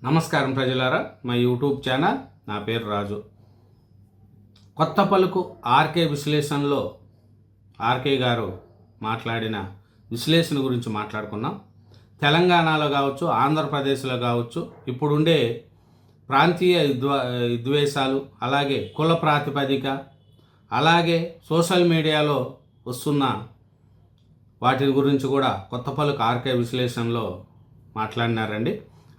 నమస్కారం ప్రజలారా, మా యూట్యూబ్ ఛానల్. నా పేరు రాజు. కొత్త పలుకు ఆర్కే విశ్లేషణలో ఆర్కే గారు మాట్లాడిన విశ్లేషణ గురించి మాట్లాడుకున్నాం. తెలంగాణలో కావచ్చు, ఆంధ్రప్రదేశ్లో కావచ్చు, ఇప్పుడుండే ప్రాంతీయ విద్వేషాలు, అలాగే కుల ప్రాతిపదిక, అలాగే సోషల్ మీడియాలో వస్తున్న వాటి గురించి కూడా కొత్త పలుకు ఆర్కే విశ్లేషణలో మాట్లాడినారండి.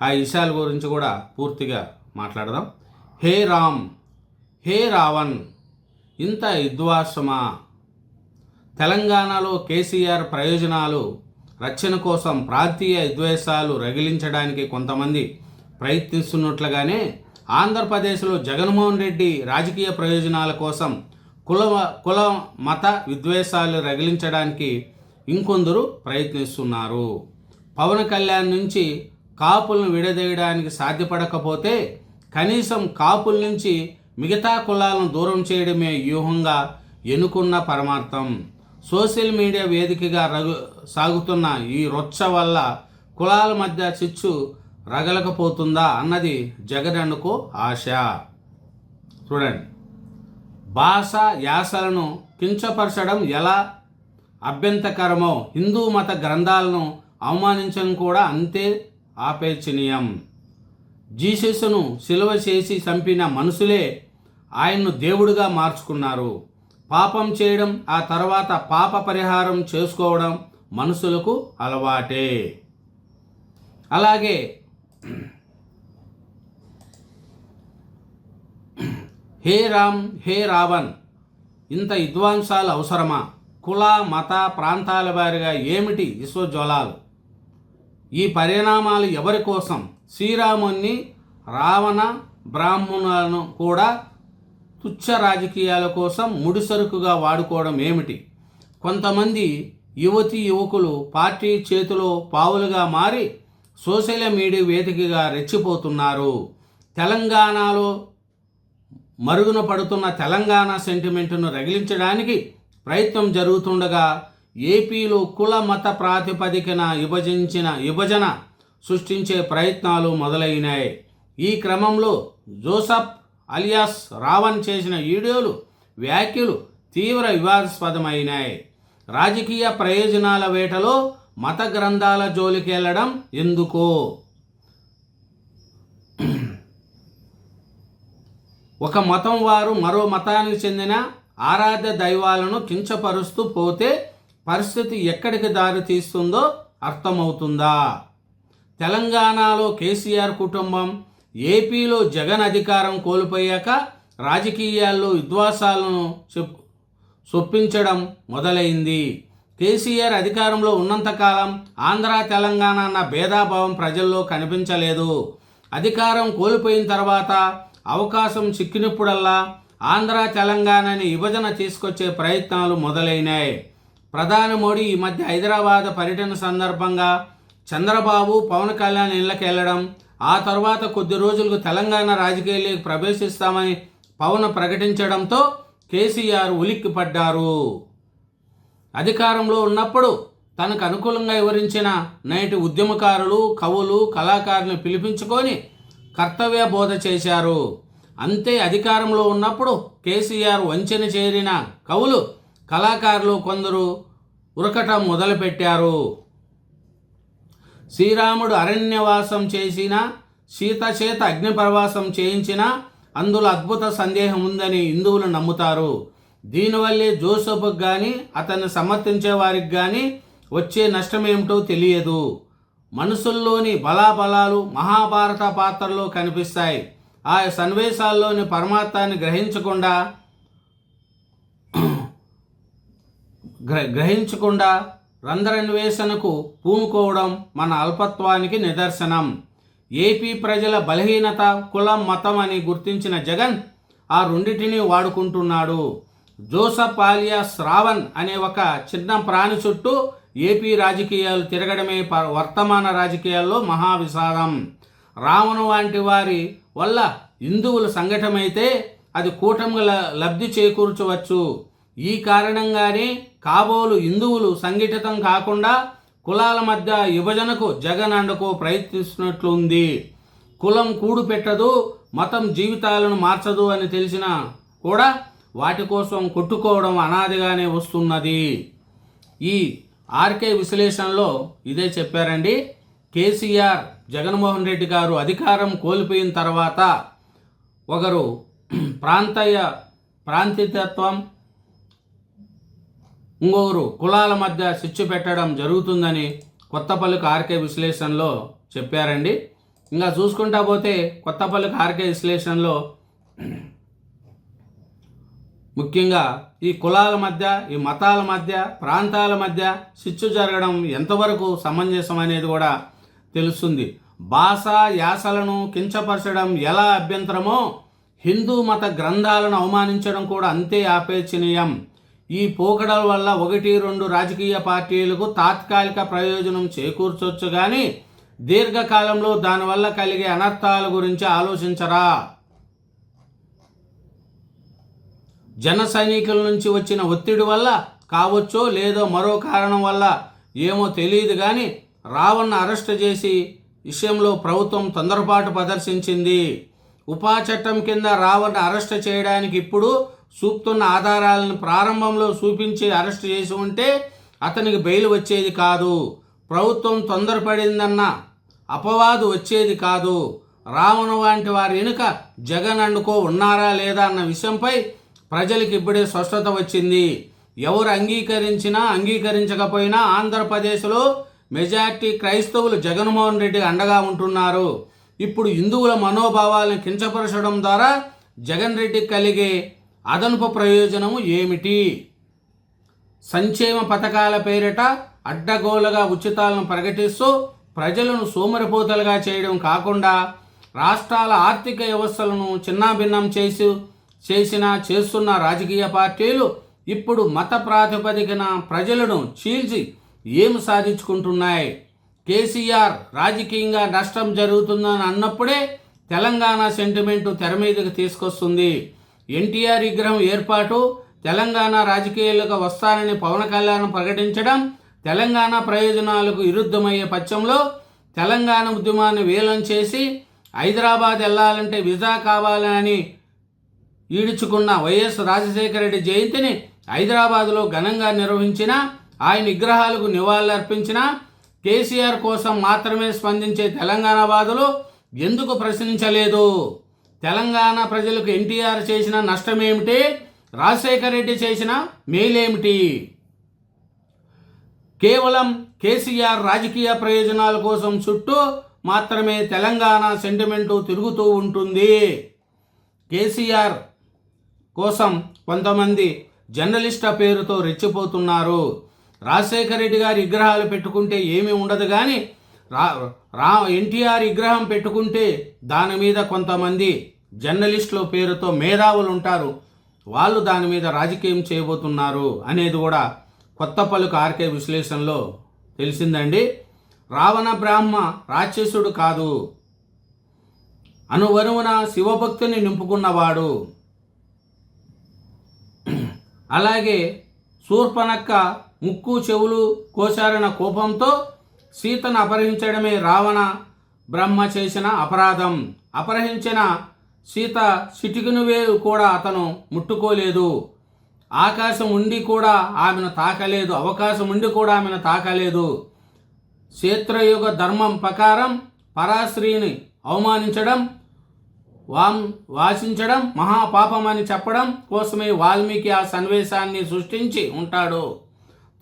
ఆ విషయాల గురించి కూడా పూర్తిగా మాట్లాడదాం. హే రామ్, హే రావణ్, ఇంత విద్వాసమా? తెలంగాణలో కేసీఆర్ ప్రయోజనాలు రక్షణ కోసం ప్రాంతీయ విద్వేషాలు రగిలించడానికి కొంతమంది ప్రయత్నిస్తున్నట్లుగానే ఆంధ్రప్రదేశ్లో జగన్మోహన్ రెడ్డి రాజకీయ ప్రయోజనాల కోసం కుల మత విద్వేషాలు రగిలించడానికి ఇంకొందరు ప్రయత్నిస్తున్నారు. పవన్ కళ్యాణ్ నుంచి కాపులను విడదీయడానికి సాధ్యపడకపోతే కనీసం కాపుల నుంచి మిగతా కులాలను దూరం చేయడమే వ్యూహంగా ఎన్నుకున్న పరమార్థం. సోషల్ మీడియా వేదికగా సాగుతున్న ఈ రొచ్చ వల్ల కులాల మధ్య చిచ్చు రగలకపోతుందా అన్నది జగనన్నకు ఆశ. చూడండి, భాష యాసలను కించపరచడం ఎలా అభ్యంతరకరమో హిందూ మత గ్రంథాలను అవమానించడం కూడా అంతే ఆపేక్షణీయం. జీసస్ను సిలువ చేసి చంపిన మనుషులే ఆయన్ను దేవుడిగా మార్చుకున్నారు. పాపం చేయడం, ఆ తర్వాత పాప పరిహారం చేసుకోవడం మనుషులకు అలవాటే. అలాగే హే రామ్, హే రావణ్, ఇంత విద్వాంసాలు అవసరమా? కుల మత ప్రాంతాల వారిగా ఏమిటి విశ్వజ్వలాలు? ఈ పరిణామాలు ఎవరి కోసం? శ్రీరాముని రావణ బ్రాహ్మణులను కూడా తుచ్చ రాజకీయాల కోసం ముడిసరుకుగా వాడుకోవడం ఏమిటి? కొంతమంది యువతీ యువకులు పార్టీ చేతిలో పావులుగా మారి సోషల్ మీడియా వేదికగా రెచ్చిపోతున్నారు. తెలంగాణలో మరుగున పడుతున్న తెలంగాణ సెంటిమెంట్ను రగిలించడానికి ప్రయత్నం జరుగుతుండగా ఏపీలో కుల మత ప్రాతిపదికన విభజన సృష్టించే ప్రయత్నాలు మొదలైనాయి. ఈ క్రమంలో జోసఫ్ అలియాస్ రావణ్ చేసిన వీడియోలు, వ్యాఖ్యలు తీవ్ర వివాదాస్పదమైనాయి. రాజకీయ ప్రయోజనాల వేటలో మత గ్రంథాల జోలికి వెళ్ళడం ఎందుకో? ఒక మతం వారు మరో మతానికి చెందిన ఆరాధ్య దైవాలను కించపరుస్తూ పోతే పరిస్థితి ఎక్కడికి దారి తీస్తుందో అర్థమవుతుందా? తెలంగాణలో కేసీఆర్ కుటుంబం, ఏపీలో జగన్ అధికారం కోల్పోయాక రాజకీయాల్లో విద్వేషాలను చొప్పించడం మొదలైంది. కేసీఆర్ అధికారంలో ఉన్నంతకాలం ఆంధ్ర తెలంగాణ అన్న భేదాభావం ప్రజల్లో కనిపించలేదు. అధికారం కోల్పోయిన తర్వాత అవకాశం చిక్కినప్పుడల్లా ఆంధ్ర తెలంగాణని విభజన తీసుకొచ్చే ప్రయత్నాలు మొదలైనాయి. ప్రధాని మోడీ ఈ మధ్య హైదరాబాద్ పర్యటన సందర్భంగా చంద్రబాబు, పవన్ కళ్యాణ్ ఇళ్లకు వెళ్ళడం, ఆ తర్వాత కొద్ది రోజులకు తెలంగాణ రాజకీయాల్లోకి ప్రవేశిస్తామని పవన్ ప్రకటించడంతో కేసీఆర్ ఉలిక్కిపడ్డారు. అధికారంలో ఉన్నప్పుడు తనకు అనుకూలంగా వివరించిన నేటి ఉద్యమకారులు, కవులు, కళాకారులను పిలిపించుకొని కర్తవ్య బోధ చేశారు. అంతే, అధికారంలో ఉన్నప్పుడు కేసీఆర్ వంచెన చేరిన కవులు, కళాకారులు కొందరు ఉరకటం మొదలుపెట్టారు. శ్రీరాముడు అరణ్యవాసం చేసిన, సీత చేత అగ్నిప్రవాసం చేయించిన అందులో అద్భుత సందేహం ఉందని హిందువులు నమ్ముతారు. దీనివల్లే జోసెఫ్కి కానీ అతన్ని సమర్థించే వారికి కానీ వచ్చే నష్టమేమిటో తెలియదు. మనుషుల్లోని బలాబలాలు మహాభారత పాత్రలో కనిపిస్తాయి. ఆ సన్నివేశాల్లోని పరమార్థాన్ని గ్రహించకుండా రంధ్రాన్వేషణకు పూనుకోవడం మన అల్పత్వానికి నిదర్శనం. ఏపీ ప్రజల బలహీనత కులం, మతం అని గుర్తించిన జగన్ ఆ రెండింటినీ వాడుకుంటున్నాడు. జోసఫ్ అలియాస్ రావణ్ అనే ఒక చిన్న ప్రాణి చుట్టూ ఏపీ రాజకీయాలు తిరగడమే వర్తమాన రాజకీయాల్లో మహావిషాదం. రావణు వంటి వారి వల్ల హిందువులు సంఘటమైతే అది కూటమిగా లబ్ధి చేకూర్చవచ్చు. ఈ కారణంగానే కాబోలు హిందువులు సంఘటితం కాకుండా కులాల మధ్య విభజనకు జగన్ అండకు ప్రయత్నిస్తున్నట్లుంది. కులం కూడు పెట్టదు, మతం జీవితాలను మార్చదు అని తెలిసినా కూడా వాటి కోసం కొట్టుకోవడం అనాదిగానే వస్తున్నది. ఈ ఆర్కే విశ్లేషణలో ఇదే చెప్పారండి. కేసీఆర్ జగన్మోహన్ రెడ్డి గారు అధికారం కోల్పోయిన తర్వాత ఒకరు ప్రాంతీయత్వం, ఇంకొకరు కులాల మధ్య చిచ్చు పెట్టడం జరుగుతుందని కొత్తపల్లికి ఆర్కే విశ్లేషణలో చెప్పారండి. ఇంకా చూసుకుంటా పోతే కొత్తపల్లికి ఆర్కే విశ్లేషణలో ముఖ్యంగా ఈ కులాల మధ్య, ఈ మతాల మధ్య, ప్రాంతాల మధ్య చిచ్చు జరగడం ఎంతవరకు సమంజసం అనేది కూడా తెలుస్తుంది. భాష యాసలను కించపరచడం ఎలా అభ్యంతరమో హిందూ మత గ్రంథాలను అవమానించడం కూడా అంతే ఆపేక్షణీయం. ఈ పోకడల వల్ల 1-2 రాజకీయ పార్టీలకు తాత్కాలిక ప్రయోజనం చేకూర్చొచ్చు కానీ దీర్ఘకాలంలో దానివల్ల కలిగే అనర్థాల గురించి ఆలోచించరా? జన సైనికుల నుంచి వచ్చిన ఒత్తిడి వల్ల కావచ్చో లేదో మరో కారణం వల్ల ఏమో తెలియదు కానీ రావణ్ణ అరెస్ట్ చేసి విషయంలో ప్రభుత్వం తొందరపాటు ప్రదర్శించింది. ఉపా చట్టం కింద రావణ్ణ అరెస్ట్ చేయడానికి ఇప్పుడు చూపుతున్న ఆధారాలను ప్రారంభంలో చూపించి అరెస్ట్ చేసి ఉంటే అతనికి బెయిల్ వచ్చేది కాదు. ప్రభుత్వం తొందరపడిందన్న అపవాదు వచ్చేది కాదు. రావణ వంటి వారి వెనుక జగన్ అండుకో ఉన్నారా లేదా అన్న విషయంపై ప్రజలకు ఇప్పుడే స్పష్టత వచ్చింది. ఎవరు అంగీకరించినా అంగీకరించకపోయినా ఆంధ్రప్రదేశ్లో మెజార్టీ క్రైస్తవులు జగన్మోహన్ రెడ్డికి అండగా ఉంటున్నారు. ఇప్పుడు హిందువుల మనోభావాలను కించపరచడం ద్వారా జగన్ రెడ్డికి కలిగే అదనపు ప్రయోజనము ఏమిటి? సంక్షేమ పథకాల పేరిట అడ్డగోలుగా ఉచితాలను ప్రకటిస్తూ ప్రజలను సోమరిపోతలుగా చేయడం కాకుండా రాష్ట్రాల ఆర్థిక వ్యవస్థలను చిన్నాభిన్నం చేస్తున్న రాజకీయ పార్టీలు ఇప్పుడు మత ప్రాతిపదికన ప్రజలను చీల్చి ఏం సాధించుకుంటున్నాయి? కేసీఆర్ రాజకీయంగా నష్టం జరుగుతుందని అన్నప్పుడే తెలంగాణ సెంటిమెంటు తెర మీదకి తీసుకొస్తుంది. ఎన్టీఆర్ విగ్రహం ఏర్పాటు, తెలంగాణ రాజకీయాలకు వస్తానని పవన్ కళ్యాణ్ ప్రకటించడం తెలంగాణ ప్రయోజనాలకు విరుద్ధమయ్యే పక్షంలో తెలంగాణ ఉద్యమాన్ని వేలం చేసి హైదరాబాద్ వెళ్ళాలంటే వీసా కావాలని ఈడ్చుకున్న వైఎస్ రాజశేఖర రెడ్డి జయంతిని హైదరాబాదులో ఘనంగా నిర్వహించిన, ఆయన విగ్రహాలకు నివాళులర్పించిన కేసీఆర్ కోసం మాత్రమే స్పందించే తెలంగాణ వాదులు ఎందుకు ప్రశ్నించలేదు? తెలంగాణ ప్రజలకు ఎన్టీఆర్ చేసిన నష్టమేమిటి? రాజశేఖర రెడ్డి చేసిన మేలేమిటి? కేవలం కేసీఆర్ రాజకీయ ప్రయోజనాల కోసం చుట్టూ మాత్రమే తెలంగాణ సెంటిమెంటు తిరుగుతూ ఉంటుంది. కేసీఆర్ కోసం కొంతమంది జర్నలిస్టుల పేరుతో రెచ్చిపోతున్నారు. రాజశేఖర రెడ్డి గారి విగ్రహాలు పెట్టుకుంటే ఏమీ ఉండదు కానీ ఎన్టీఆర్ విగ్రహం పెట్టుకుంటే దాని మీద కొంతమంది జర్నలిస్టుల పేరుతో మేధావులు ఉంటారు, వాళ్ళు దాని మీద రాజకీయం చేయబోతున్నారు అనేది కూడా కొత్తపల్లికి ఆర్కే విశ్లేషణలో తెలిసిందండి. రావణ బ్రాహ్మ రాక్షసుడు కాదు, అనువనువున శివభక్తిని నింపుకున్నవాడు. అలాగే శూర్పణఖ ముక్కు చెవులు కోశారన్న కోపంతో సీతను అపహరించడమే రావణ బ్రహ్మ చేసిన అపరాధం. అపహరించిన సీత చిటికెను వేలు కూడా అతను ముట్టుకోలేదు. ఆకాశం ఉండి కూడా ఆమెను తాకలేదు, అవకాశం ఉండి కూడా ఆమెను తాకలేదు. క్షేత్రయుగ ధర్మం ప్రకారం పరాశ్రీని అవమానించడం, వాసించడం మహాపాపమని చెప్పడం కోసమే వాల్మీకి ఆ సన్నివేశాన్ని సృష్టించి ఉంటాడు.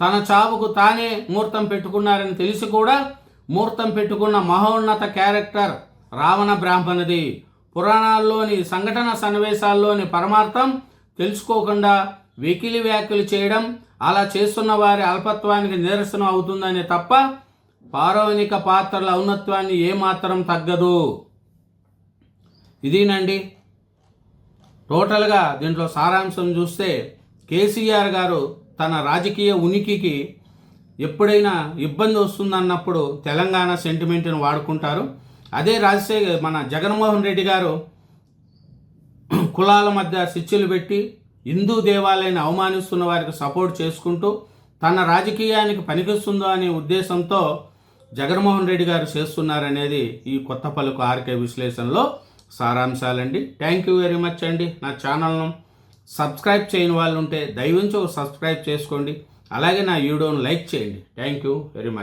తన చావుకు తానే ముహూర్తం పెట్టుకున్నారని తెలిసి కూడా ముహూర్తం పెట్టుకున్న మహోన్నత క్యారెక్టర్ రావణ బ్రాహ్మణుది. పురాణాల్లోని సంఘటన సన్నివేశాల్లోని పరమార్థం తెలుసుకోకుండా వెకిలి వ్యాఖ్యలు చేయడం, అలా చేస్తున్న వారి అల్పత్వానికి నిరసన అవుతుందని తప్ప పౌరాణిక పాత్రల ఔన్నత్వాన్ని ఏమాత్రం తగ్గదు. ఇదేనండి టోటల్గా దీంట్లో సారాంశం చూస్తే కేసీఆర్ గారు తన రాజకీయ ఉనికికి ఎప్పుడైనా ఇబ్బంది వస్తుందన్నప్పుడు తెలంగాణ సెంటిమెంట్ని వాడుకుంటారు. అదే మన జగన్మోహన్ రెడ్డి గారు కులాల మధ్య చిచ్చులు పెట్టి హిందూ దేవాలయాన్ని అవమానిస్తున్న వారికి సపోర్ట్ చేసుకుంటూ తన రాజకీయానికి పనికొస్తుందో అనే ఉద్దేశంతో జగన్మోహన్ రెడ్డి గారు చేస్తున్నారనేది ఈ కొత్త పలుకు ఆర్కే విశ్లేషణలో సారాంశాలండి. థ్యాంక్ యూ వెరీ మచ్ అండి. నా ఛానల్ను సబ్స్క్రైబ్ చేయని వాళ్ళు ఉంటే దయవుంచి సబ్స్క్రైబ్ చేసుకోండి. అలాగే నా వీడియోను లైక్ చేయండి. Thank you very much.